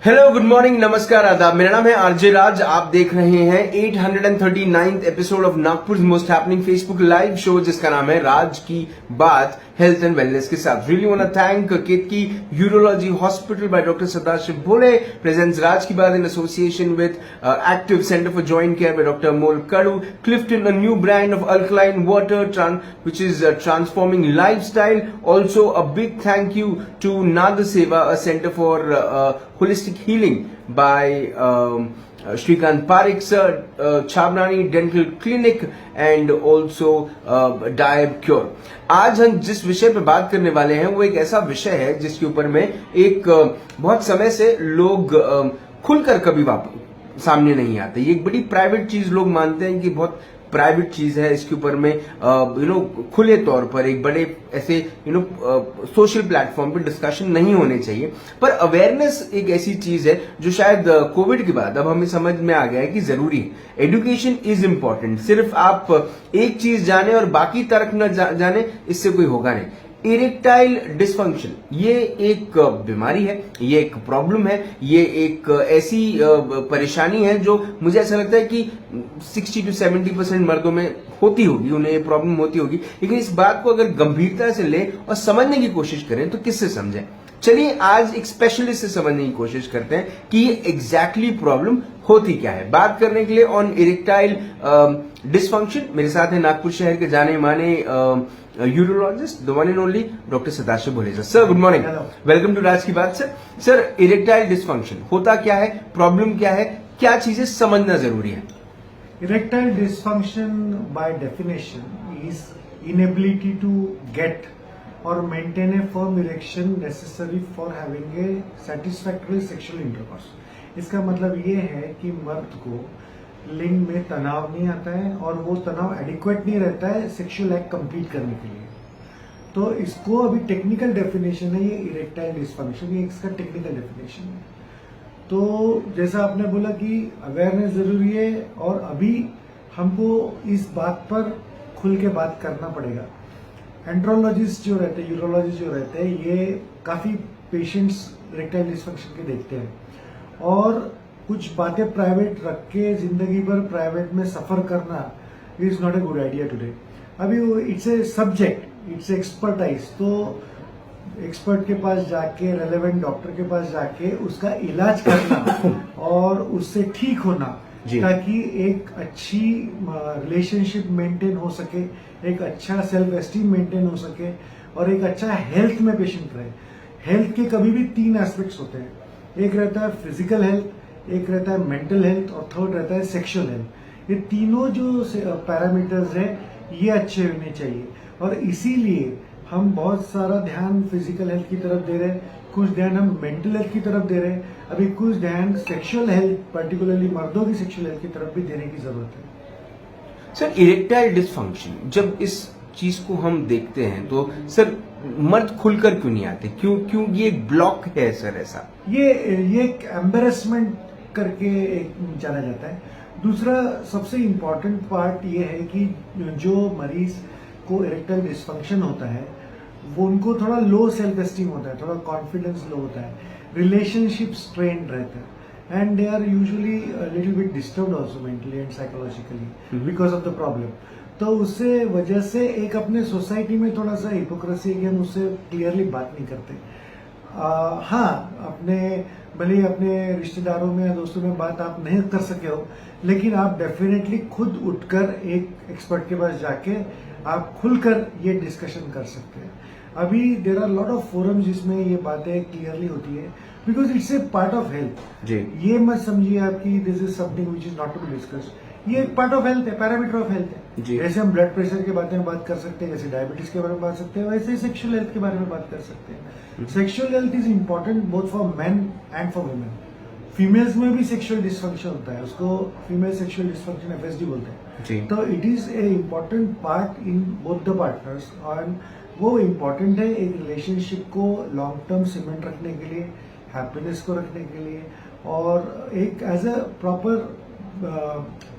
Hello, good morning, नमस्कार, आदाब। मेरा नाम है आरजे राज। आप देख रहे हैं 839th episode of Nagpur most happening Facebook live show, जिसका नाम है राज की बात हेल्थ एंड वेलनेस के साथ। Really want to thank Ketaki urology hospital by doctor Sadashiv Bhole presents राज की बात in association with active centre for joint care by doctor Amol Kadu, Clifton, a new brand of alkaline water which is transforming lifestyle. Also a big thank you to Nada Seva, a center for holistic healing by Shrikant Parekh sir, Chabrani Dental Clinic and also Diab Cure. आज हम जिस विषय पे बात करने वाले हैं वो एक ऐसा विषय है जिसके ऊपर में एक बहुत समय से लोग खुलकर कभी सामने नहीं आते। ये एक बड़ी प्राइवेट चीज लोग मानते हैं कि बहुत प्राइवेट चीज है, इसके ऊपर में खुले तौर पर एक बड़े ऐसे सोशल प्लेटफॉर्म पे डिस्कशन नहीं होने चाहिए। पर अवेयरनेस एक ऐसी चीज है जो शायद कोविड के बाद अब हमें समझ में आ गया है कि जरूरी है। Education is important. सिर्फ आप एक चीज जाने और बाकी तर्क न जाने, इससे कोई होगा नहीं। इरेक्टाइल डिसफंक्शन ये एक बीमारी है, ये एक प्रॉब्लम है, ये एक ऐसी परेशानी है जो मुझे ऐसा लगता है कि 60 to 70% मर्दों में होती होगी, उन्हें ये प्रॉब्लम होती होगी। लेकिन इस बात को अगर गंभीरता से ले और समझने की कोशिश करें तो किससे समझें? चलिए आज एक स्पेशलिस्ट से समझने की कोशिश करते हैं कि ये एग्जैक्टली प्रॉब्लम होती क्या है। बात करने के लिए ऑन इरेक्टाइल डिसफंक्शन मेरे साथ है नागपुर शहर के जाने माने urologist, the one and only doctor Sadashiv Bhole sir. Sir good morning, welcome to राज की बात। सर इरेक्टाइल डिसफंक्शन होता क्या है, प्रॉब्लम क्या है, क्या चीजें समझना जरूरी है? Erectile dysfunction by definition is inability to get or maintain a firm erection necessary for having a satisfactory sexual intercourse. इसका मतलब ये है कि मर्द को लिंग में तनाव नहीं आता है और वो तनाव एडिक्वेट नहीं रहता है सेक्सुअल एक्ट कंप्लीट करने के लिए। तो इसको अभी टेक्निकल डेफिनेशन है ये इरेक्टाइल डिसफंक्शन, ये इसका टेक्निकल डेफिनेशन है। तो जैसा आपने बोला कि अवेयरनेस जरूरी है और अभी हमको इस बात पर खुल के बात करना पड़ेगा। एंड्रोलॉजिस्ट जो रहते हैं, यूरोलॉजिस्ट जो रहते हैं, ये काफी पेशेंट्स इरेक्टाइल डिसफंक्शन के देखते हैं और कुछ बातें प्राइवेट रख के जिंदगी भर प्राइवेट में सफर करना is not a good idea today. अभी it's a subject, it's expertise. तो एक्सपर्ट के पास जाके, रेलेवेंट डॉक्टर के पास जाके उसका इलाज करना और उससे ठीक होना ताकि एक अच्छी रिलेशनशिप मेंटेन हो सके, एक अच्छा सेल्फ एस्टीम मेंटेन हो सके और एक अच्छा हेल्थ में पेशेंट रहे। हेल्थ के कभी भी 3 एस्पेक्ट्स होते हैं, एक रहता है फिजिकल हेल्थ, एक रहता है मेंटल हेल्थ और थर्ड रहता है सेक्सुअल हेल्थ। ये तीनों जो पैरामीटर्स हैं ये अच्छे होने चाहिए और इसीलिए हम बहुत सारा ध्यान फिजिकल हेल्थ की तरफ दे रहे हैं, कुछ ध्यान हम मेंटल हेल्थ की तरफ दे रहे हैं, अभी कुछ ध्यान सेक्सुअल हेल्थ पर्टिकुलरली मर्दों की सेक्सुअल हेल्थ की तरफ भी देने की जरूरत है। सर इरेक्टाइल डिसफंक्शन जब इस चीज को हम देखते हैं तो सर मर्द खुलकर क्यों नहीं आते? क्यों ये एक ब्लॉक है सर? ऐसा ये एक एम्बेरसमेंट करके एक जाना जाता है। दूसरा सबसे इम्पोर्टेंट पार्ट ये है कि जो मरीज को इरेक्टाइल डिसफंक्शन होता है वो उनको थोड़ा लो सेल्फ एस्टीम होता है, थोड़ा कॉन्फिडेंस लो होता है, रिलेशनशिप स्ट्रेन रहता है and they are usually little bit disturbed also mentally and psychologically because of the problem. तो उससे वजह से एक अपने सोसाइटी में थोड़ा सा हिपोक्रेसी है कि हम उससे क्लियरली बात नहीं करते। हाँ, अपने भले अपने रिश्तेदारों में या दोस्तों में बात आप नहीं कर सके हो, लेकिन आप डेफिनेटली खुद उठकर एक एक्सपर्ट के पास जाके आप खुलकर ये डिस्कशन कर सकते हैं। अभी there are lot of forums जिसमें ये बातें क्लियरली होती है because it's a part of health. ये मत समझिए आपकी this is something which is not to be discuss. ये एक पार्ट ऑफ हेल्थ है, पैरामीटर ऑफ हेल्थ है। जैसे हम ब्लड प्रेशर के बारे में बात कर सकते हैं, जैसे डायबिटीज के बारे में बात सकते हैं, वैसे ही सेक्सुअल हेल्थ के बारे में बात कर सकते हैं। Sexual health is important both for main and for women. Females में भी सेक्सुअल डिसफंक्शन होता है, उसको फीमेल सेक्सुअल डिसफंक्शन FSD बोलते हैं। तो it is a important part in both the partners और वो इम्पॉर्टेंट है एक रिलेशनशिप को लॉन्ग टर्म सीमेंट रखने के लिए, हैप्पीनेस को रखने के लिए और एक as a proper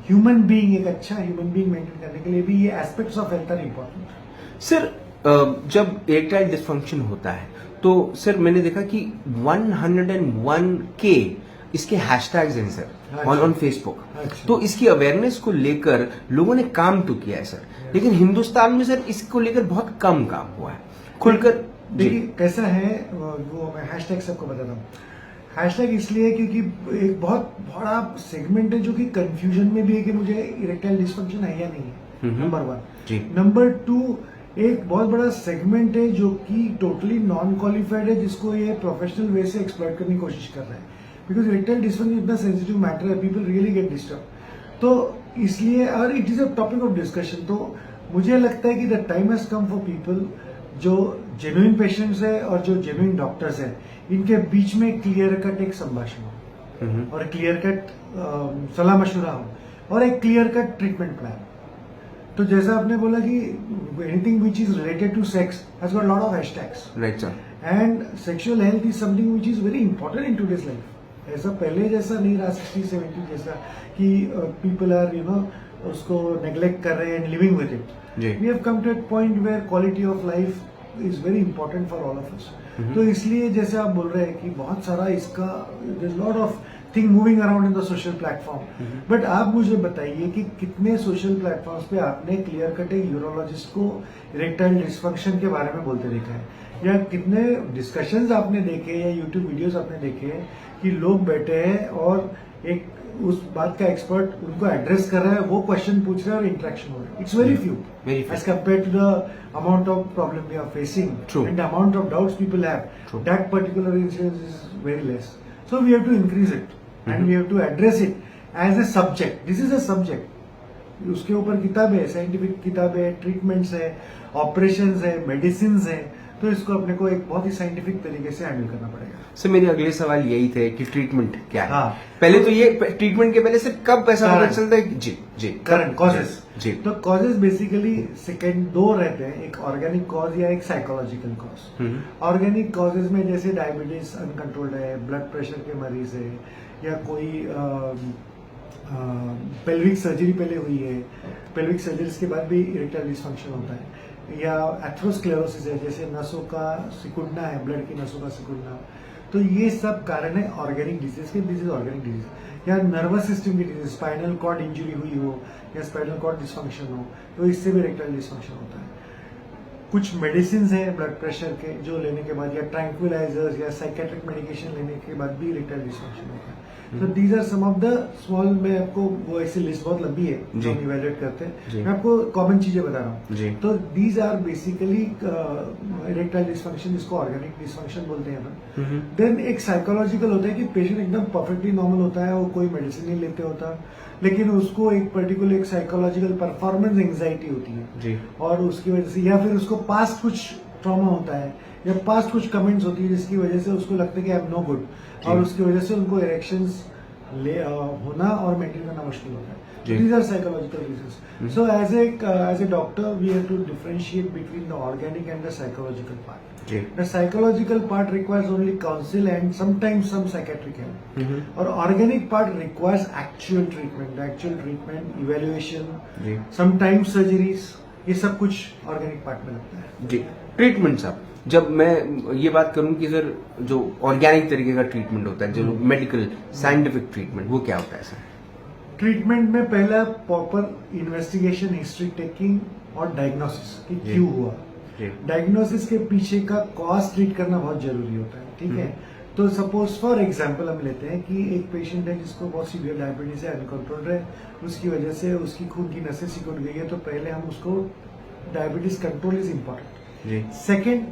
human being, एक अच्छा ह्यूमन बीइंग मेंटेन करने के लिए भी ये aspects of health are important. Sir जब इरेक्टाइल डिसफंक्शन होता है तो सर मैंने देखा कि 101K इसके हैशटैग्स हैं सर ऑन फेसबुक। अच्छा। तो इसकी अवेयरनेस को लेकर लोगों ने काम तो किया है सर, लेकिन हिंदुस्तान में सर इसको लेकर बहुत कम काम हुआ है खुलकर। देखिए कैसा है, वो मैं हैशटैग सबको बताता हूँ। हैशटैग इसलिए क्योंकि एक बहुत बड़ा सेगमेंट है जो कि कंफ्यूजन में भी है कि मुझे इरेक्टाइल डिस्फंक्शन है या नहीं है, नंबर 1 जी। नंबर 2, एक बहुत बड़ा सेगमेंट है जो कि टोटली नॉन क्वालिफाइड है, जिसको ये प्रोफेशनल वे से एक्सप्लॉइट करने की कोशिश कर रहे हैं। बिकॉज इरेक्टाइल डिस्फंक्शन इतना सेंसिटिव मैटर है, पीपल रियली गेट डिस्टर्ब। तो इसलिए, और it is a topic of discussion. तो मुझे लगता है कि the time has come for people, जो जेन्युइन पेशेंट्स है और जो जेन्युइन डॉक्टर्स है, इनके बीच में क्लियर कट एक संभाषण हो और क्लियर कट सलाह मशुरा हो और एक क्लियर कट ट्रीटमेंट प्लान। तो जैसा आपने बोला कि anything which is related to sex has got lot of hashtags, right sir. And sexual health is something which is very important in today's life. ऐसा पहले जैसा नहीं रहा 60-70 जैसा कि पीपल आर उसको नेग्लेक्ट कर रहे हैं एंड लिविंग विद इट। जी। We have come to a point where quality of life is very important for all of us. तो इसलिए जैसे आप बोल रहे हैं कि बहुत सारा इसका lot of thing moving around in the social platform, but आप मुझे बताइए कि कितने सोशल प्लेटफॉर्म्स पे आपने क्लियर कट एक यूरोलॉजिस्ट को इरेक्टाइल डिस्फंक्शन के बारे में बोलते देखा है, या कितने डिस्कशंस आपने देखे या यूट्यूब वीडियोस आपने देखे हैं कि लोग बैठे हैं और एक उस बात का एक्सपर्ट उनको एड्रेस कर रहा है, वो क्वेश्चन पूछ रहा है और इंटरेक्शन हो रहा है। It's very few as compare to the amount of problem we are facing and the amount of doubts people have, that particular incidence is very less. So we have to increase it and we have to address it as a subject. This is a subject, उसके ऊपर किताबें है, scientific किताबें, treatments है, operation है, medicine है, तो इसको अपने को एक बहुत ही साइंटिफिक तरीके से हैंडल करना पड़ेगा। सर मेरे अगले सवाल यही थे कि ट्रीटमेंट क्या है। हाँ। पहले तो ये ट्रीटमेंट के पहले सिर्फ कब ऐसा पता चलता है? जी जी। Current causes. जी। तो कॉजेज बेसिकली सेकेंड 2 रहते हैं, एक ऑर्गेनिक कॉज या एक साइकोलॉजिकल कॉज। ऑर्गेनिक कॉजेज में जैसे डायबिटीज अनकंट्रोल्ड है, ब्लड प्रेशर के मरीज है, या कोई पेल्विक सर्जरी पहले हुई है, पेल्विक सर्जरी के बाद भी इरेक्टाइल डिस्फंक्शन होता है, या एथरोस्क्लेरोसिस है, जैसे नसों का सिकुड़ना है, ब्लड की नसों का सिकुड़ना। तो ये सब कारण है ऑर्गेनिक डिजीज के। This is organic disease. या नर्वस सिस्टम की डिजीज, स्पाइनल कॉर्ड इंजरी हुई हो या स्पाइनल कॉर्ड डिस्फंक्शन हो, तो इससे भी इरेक्टाइल डिस्फंक्शन होता है। कुछ मेडिसिन है ब्लड प्रेशर के जो लेने के बाद, या ट्रैंक्विलाइजर्स या साइकेट्रिक मेडिकेशन लेने के बाद भी इरेक्टाइल डिस्फंक्शन होता है। तो these are some of the small, मैं आपको वो ऐसी लिस्ट बहुत लंबी है जो हम इवेल्युएट करते हैं, मैं आपको कॉमन चीजें बता रहा हूँ। तो these are basically erectile dysfunction, जिसको ऑर्गेनिक डिस्फंक्शन बोलते हैं अपन। देन एक साइकोलॉजिकल होता है कि पेशेंट एकदम परफेक्टली नॉर्मल होता है, वो कोई मेडिसिन नहीं लेते होता, लेकिन उसको एक पर्टिकुलर एक साइकोलॉजिकल परफॉर्मेंस एंजाइटी होती है, और उसकी वजह से, या फिर उसको पास्ट कुछ ट्रॉमा होता है या पास्ट कुछ कमेंट्स होती है जिसकी वजह से उसको लगता है कि आई एम नो गुड, और उसकी वजह से उनको इरेक्शंस होना और मेंटेन करना मुश्किल होता है। These are psychological reasons. So as a doctor we have to differentiate between the organic and the psychological part. The psychological part requires only counsel and sometimes some psychiatric help. और organic part requires actual treatment, evaluation, sometimes surgeries. ये सब कुछ organic part में लगता है। जी। Treatment साहब, जब मैं ये बात करूं कि सर जो ऑर्गेनिक तरीके का ट्रीटमेंट होता है, जो मेडिकल साइंटिफिक ट्रीटमेंट, वो क्या होता है सर? ट्रीटमेंट में पहला प्रॉपर इन्वेस्टिगेशन, हिस्ट्री टेकिंग और डायग्नोसिस कि क्यों हुआ। डायग्नोसिस के पीछे का कॉज ट्रीट करना बहुत जरूरी होता है, ठीक है। तो सपोज फॉर एग्जांपल हम लेते हैं कि एक पेशेंट है जिसको बहुत सीवियर डायबिटीज है, अनकंट्रोल्ड है, उसकी वजह से उसकी खून की नसें सिकुड़ गई है, तो पहले हम उसको diabetes control is important. Second,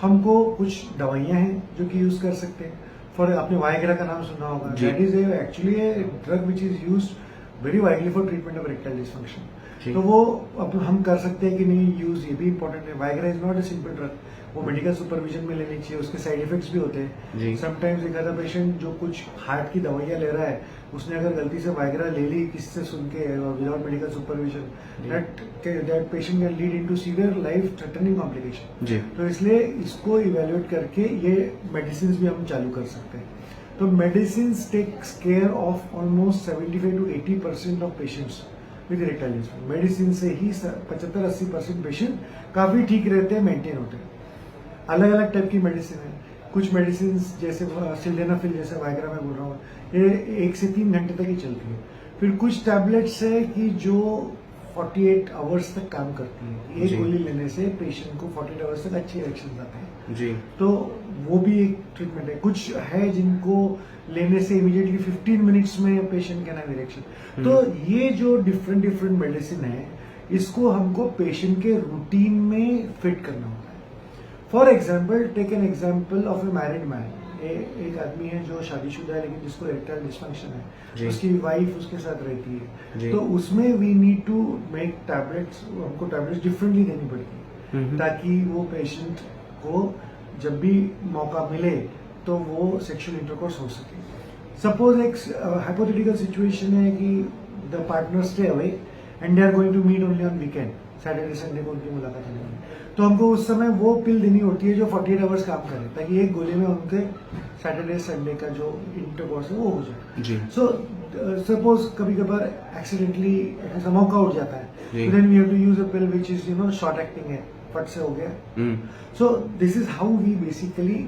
हमको कुछ दवाइयां हैं जो कि यूज कर सकते हैं। फॉर आपने वाइग्रा का नाम सुना होगा, that is actually a drug which is used very widely for treatment of erectile dysfunction. तो वो अब हम कर सकते हैं कि नहीं यूज, ये भी इंपॉर्टेंट है। Viagra is not a simple drug, वो मेडिकल सुपरविजन में लेनी चाहिए, उसके साइड इफेक्ट्स भी होते हैं। समटाइम्स एक आधा पेशेंट जो कुछ हार्ट की दवाइयां ले रहा है, उसने अगर गलती से वाइग्रा ले ली किसी से सुन के without medical supervision, that patient can lead into severe life threatening complication. तो इसलिए इसको इवेल्युएट करके ये मेडिसिन भी हम चालू कर सकते हैं। तो medicine takes care of almost 75 to 80% of patients with erectile dysfunction. Medicine से ही 75-80% पेशेंट काफी ठीक रहते हैं, मेंटेन होते हैं। अलग अलग टाइप की मेडिसिन है। कुछ मेडिसिन जैसे सिल्डेनाफिल जैसे वाइग्रा में बोल रहा हूँ, ये 1 से 3 घंटे तक ही चलती है। फिर कुछ टैबलेट्स है कि जो 48 आवर्स तक काम करती है। जी। एक गोली लेने से पेशेंट को 48 आवर्स तक अच्छे इरेक्शन आते हैं। जी। तो वो भी एक ट्रीटमेंट है। कुछ है जिनको लेने से इमीडिएटली 15 मिनट्स में पेशेंट कैन हैव इरेक्शन। तो ये जो डिफरेंट डिफरेंट मेडिसिन है, इसको हमको पेशेंट के रूटीन में फिट करना होता है। For example, take an example of a married man. एक आदमी है जो शादीशुदा है लेकिन जिसको इरेक्टाइल डिस्फंक्शन जी। है, उसकी वाइफ उसके साथ रहती जी। है, तो उसमें we need to make tablets, हमको टैबलेट्स डिफरेंटली देनी पड़ती, ताकि वो पेशेंट को जब भी मौका मिले तो वो सेक्सुअल इंटरकोर्स हो सके। सपोज एक हाइपोथेटिकल सिचुएशन है कि the partner stay away and they are going to meet only on weekend, Saturday Sunday को उनकी मुलाकात होने वाली, तो हमको उस समय वो पिल देनी होती है जो 48 आवर्स काम करे, ताकि एक गोली में उनके सैटरडे संडे का जो इंटरकोर्स है वो हो जाए। जी। सो सपोज कभी कभार एक्सीडेंटली ऐसा मौका उठ जाता है, जी। Then we have to use a pill which is short acting है, फट से हो गया। So this is how we basically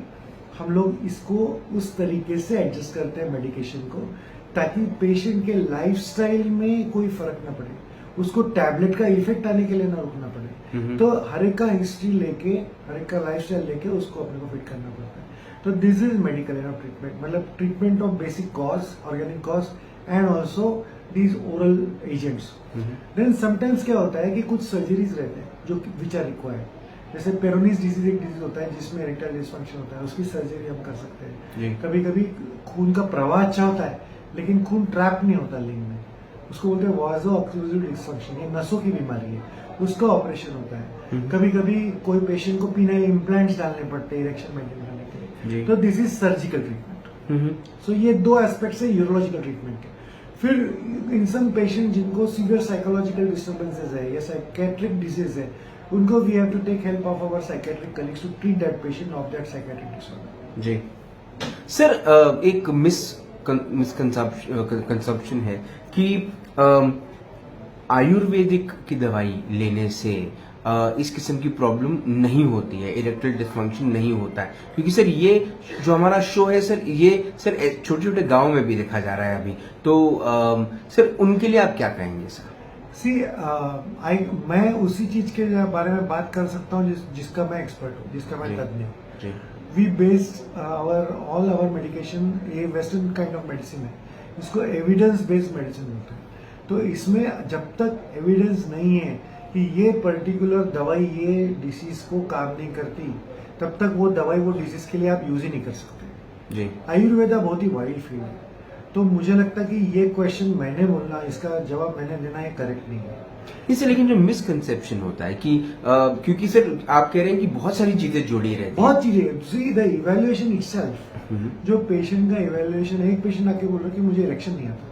हम लोग इसको उस तरीके से एडजस्ट करते हैं मेडिकेशन को, ताकि पेशेंट के लाइफस्टाइल में कोई फर्क ना पड़े, उसको टैबलेट का इफेक्ट आने के लिए ना रुकना पड़े। तो हर एक का हिस्ट्री लेके, हर एक का लाइफस्टाइल लेके उसको अपने को फिट करना पड़ता है। तो दिस इज मेडिकल ट्रीटमेंट, मतलब treatment of basic cause, organic cause and also these oral agents. Then sometimes क्या होता है कि कुछ सर्जरीज रहते हैं जो विच आर रिक्वायर्ड, जैसे पेरोनीज डिजीज एक डिजीज होता है जिसमें इरेक्टाइल डिस्फंक्शन होता है, उसकी सर्जरी हम कर सकते हैं। कभी कभी खून का प्रवाह अच्छा होता है लेकिन खून ट्रैप नहीं होता लिंग में, उसको बोलते हैं वाजो ऑक्लूसिव डिस्फंक्शन, ये नसों की बीमारी है, उसका ऑपरेशन होता है। कभी कभी कोई पेशेंट को पीनाइल इम्प्लांट्स डालने पड़ते हैं इरेक्शन मेंटेन करने के लिए, तो this is surgical treatment. So ये दो एस्पेक्ट्स है यूरोलॉजिकल ट्रीटमेंट के। फिर इन सम पेशेंट जिनको सीवियर साइकोलॉजिकल डिस्टर्बेंसेज है या साइकेट्रिक डिजीज है, उनको we have to take help of our psychiatric colleagues to treat that patient of that psychiatric disorder. जी सर, एक मिसकंसेप्शन है कि आयुर्वेदिक की दवाई लेने से इस किस्म की प्रॉब्लम नहीं होती है, इरेक्टाइल डिस्फंक्शन नहीं होता है, क्योंकि सर ये जो हमारा शो है सर, ये सर छोटे छोटे गांव में भी देखा जा रहा है अभी, तो सर उनके लिए आप क्या कहेंगे सर? मैं उसी चीज के बारे में बात कर सकता हूँ जिसका मैं एक्सपर्ट हूँ, जिसका मैं तज्ञ हूँ। We based all our medication, ये वेस्टर्न काइंड ऑफ मेडिसिन है, इसको एविडेंस बेस्ड मेडिसिन बोलते हैं। तो इसमें जब तक एविडेंस नहीं है कि ये पर्टिकुलर दवाई ये डिसीज को काम नहीं करती, तब तक वो दवाई वो डिसीज के लिए आप यूज ही नहीं कर सकते। जी। आयुर्वेदा बहुत ही वाइड फील्ड है, तो मुझे लगता है कि ये क्वेश्चन मैंने बोलना, इसका जवाब मैंने देना ये करेक्ट नहीं है। इससे लेकिन जो मिसकंसेप्शन होता है कि क्योंकि सर आप कह रहे हैं कि बहुत सारी चीजें जुड़ी रहती हैं, बहुत चीजें, सी द इवैल्यूएशन इटसेल्फ, जो पेशेंट का इवैल्यूएशन, एक पेशेंट आके बोल रहा है कि मुझे इरेक्शन नहीं आता,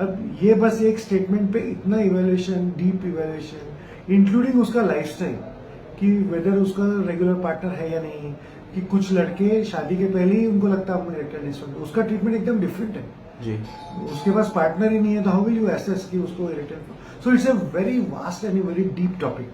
अब ये बस एक स्टेटमेंट पे इतना इवैल्यूएशन, डीप इवैल्यूएशन, इंक्लूडिंग उसका लाइफस्टाइल, कि वेदर उसका रेगुलर पार्टनर है या नहीं, कि कुछ लड़के शादी के पहले ही उनको लगता है अपने इरेक्टाइल डिसऑर्डर, उसका ट्रीटमेंट एकदम डिफरेंट है जी। उसके पास पार्टनर ही नहीं है, तो हाउ विल यू एसेस कि उसको erectile. So it's a very vast and very deep topic,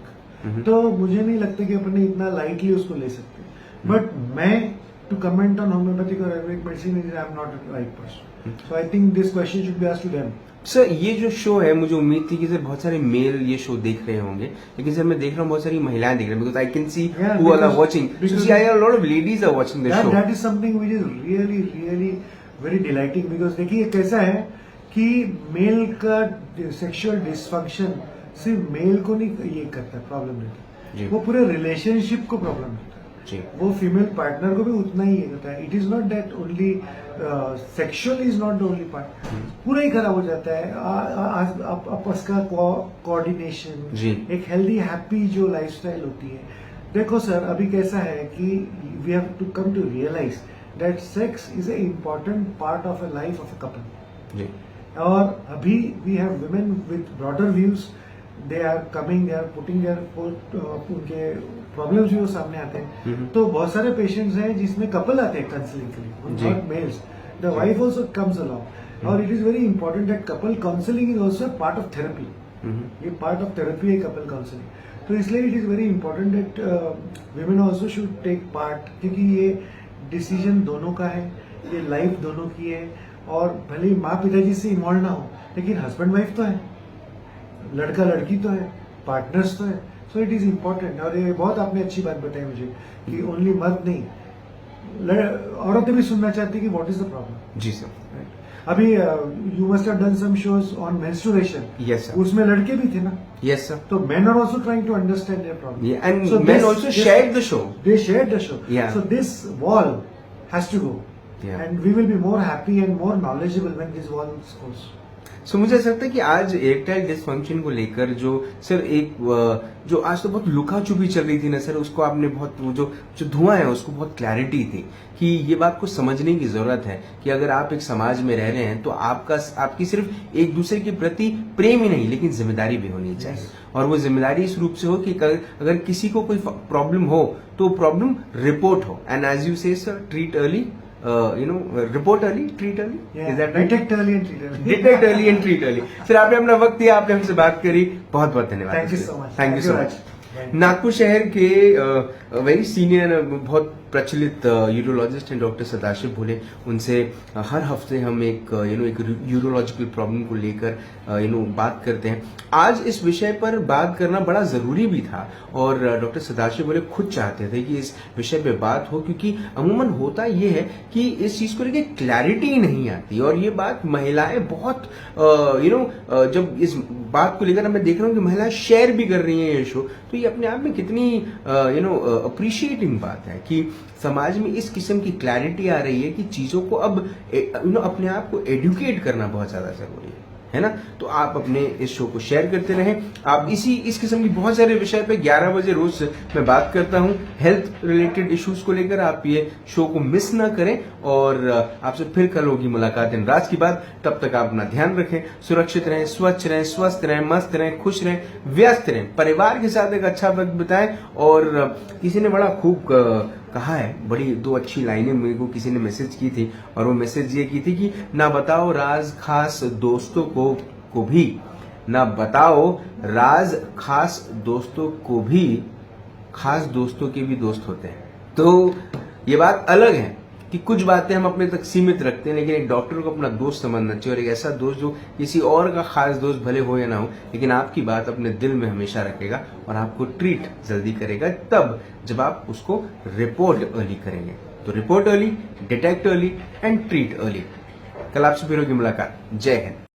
तो मुझे नहीं लगता कि अपन इतना लाइटली उसको ले सकते। बट मैं टू कमेंट ऑन होम्योपैथिक और Ayurvedic medicine is I am not the right person, so I think this question should be asked to them. Sir ये जो शो है, मुझे उम्मीद थी कि सर बहुत सारे मेल ये शो देख रहे होंगे, लेकिन सर मैं देख रहा हूँ बहुत सारी महिलाएं देख रही हैं, because I can see who are watching, so see I have a lot of ladies are watching the show. That is something which is really really very delighting, because देखिए कैसा है कि मेल का सेक्सुअल डिसफंक्शन सिर्फ mail को नहीं ये करता है, प्रॉब्लम देता है, वो पूरे रिलेशनशिप को प्रॉब्लम देता है, वो फीमेल पार्टनर को भी उतना ही ये करता है। It is not that only sexual is not the only part, पूरा ही खराब हो जाता है। आपस का कोऑर्डिनेशन, एक हेल्दी हैप्पी जो लाइफस्टाइल होती है। देखो सर, अभी कैसा है कि we have to come to realize that sex is an important part of a life of a couple. और अभी we have women with broader views, they are coming, they are putting their उनके problems भी वो सामने आते हैं। तो बहुत सारे पेशेंट्स हैं जिसमें कपल आते हैं काउंसलिंग के लिए, not males, the wife also comes along, और it is very important that couple counselling is also part of therapy, ये पार्ट ऑफ थेरेपी है कपल काउंसलिंग। तो इसलिए it is very important that women also should take part, क्योंकि ये decision दोनों का है, ये लाइफ दोनों की है। और भले ही माँ पिताजी से इन्वॉल्व ना हो, लेकिन हस्बैंड वाइफ तो है, लड़का लड़की तो है, पार्टनर्स तो है। So it is important. और ये बहुत आपने अच्छी बात बताई मुझे कि ओनली मर्द नहीं, औरतें भी सुनना चाहती है कि व्हाट इज द प्रॉब्लम। जी सर। अभी you must have done some shows on menstruation. Yes sir. उसमें लड़के भी थे ना। Yes sir. तो men are also trying to understand their problem. Yeah, and So men this- also this- shared the show. They shared the show. Yeah. So this wall has to go. Yeah. And we will be more happy and more knowledgeable when this wall goes. सो मुझे ऐसा लगता है कि आज erectile dysfunction को लेकर जो sir एक जो आज तो बहुत लुका छुपी चल रही थी ना सर, उसको आपने बहुत वो जो धुआं है उसको बहुत क्लैरिटी थी कि ये बात को समझने की जरूरत है कि अगर आप एक समाज में रह रहे हैं तो आपकी सिर्फ एक दूसरे के प्रति प्रेम ही नहीं लेकिन जिम्मेदारी भी होनी चाहिए। और वो जिम्मेदारी इस रूप से हो कि अगर किसी को कोई प्रॉब्लम हो तो प्रॉब्लम रिपोर्ट हो, एंड एज यू से sir treat early, report early, treat early. Yeah. Is that right? Detect early and treat early. Detect early and treat early. Sir आपने अपना वक्त दिया, आपने हमसे बात करी, बहुत बहुत धन्यवाद। Thank you so much. Thank you so much. Raj. Nagpur शहर के वेरी सीनियर बहुत प्रचलित यूरोलॉजिस्ट हैं डॉक्टर सदाशिव भोले, उनसे हर हफ्ते हम एक यूरोलॉजिकल प्रॉब्लम को लेकर बात करते हैं। आज इस विषय पर बात करना बड़ा जरूरी भी था और डॉक्टर सदाशिव भोले खुद चाहते थे कि इस विषय पे बात हो, क्योंकि अमूमन होता ये है कि इस चीज को लेकर क्लैरिटी नहीं आती और ये बात महिलाएं बहुत जब इस बात को लेकर मैं देख रहा हूँ कि महिलाएं शेयर भी कर रही हैं ये शो, तो ये अपने आप में कितनी अप्रिशिएटिंग बात है कि समाज में इस किस्म की क्लैरिटी आ रही है कि चीजों को अब अपने आप को एडुकेट करना बहुत ज्यादा जरूरी है ना। तो आप अपने इस शो को शेयर करते रहें। आप इस किस्म की बहुत सारे विषय पे 11 बजे रोज मैं बात करता हूं हेल्थ रिलेटेड इश्यूज को लेकर, आप ये शो को मिस ना करें और आपसे फिर कल होगी मुलाकात दिन रात की बात। तब तक आप अपना ध्यान रखें, सुरक्षित रहें, स्वच्छ रहें, स्वस्थ रहें, मस्त रहें, खुश रहें, व्यस्त रहें, परिवार के साथ एक अच्छा वक्त बिताएं। और किसी ने बड़ा खूब कहा है, बड़ी 2 अच्छी लाइनें मेरे को किसी ने मैसेज की थी और वो मैसेज ये की थी कि ना बताओ राज खास दोस्तों को भी, ना बताओ राज खास दोस्तों को भी, खास दोस्तों के भी दोस्त होते हैं। तो ये बात अलग है कि कुछ बातें हम अपने तक सीमित रखते हैं, लेकिन एक डॉक्टर को अपना दोस्त समझना चाहिए और एक ऐसा दोस्त जो किसी और का खास दोस्त भले हो या ना हो, लेकिन आपकी बात अपने दिल में हमेशा रखेगा और आपको ट्रीट जल्दी करेगा तब जब आप उसको रिपोर्ट अर्ली करेंगे। तो report early, detect early and treat early. कल आपसे फिर होगी मुलाकात। जय हिंद।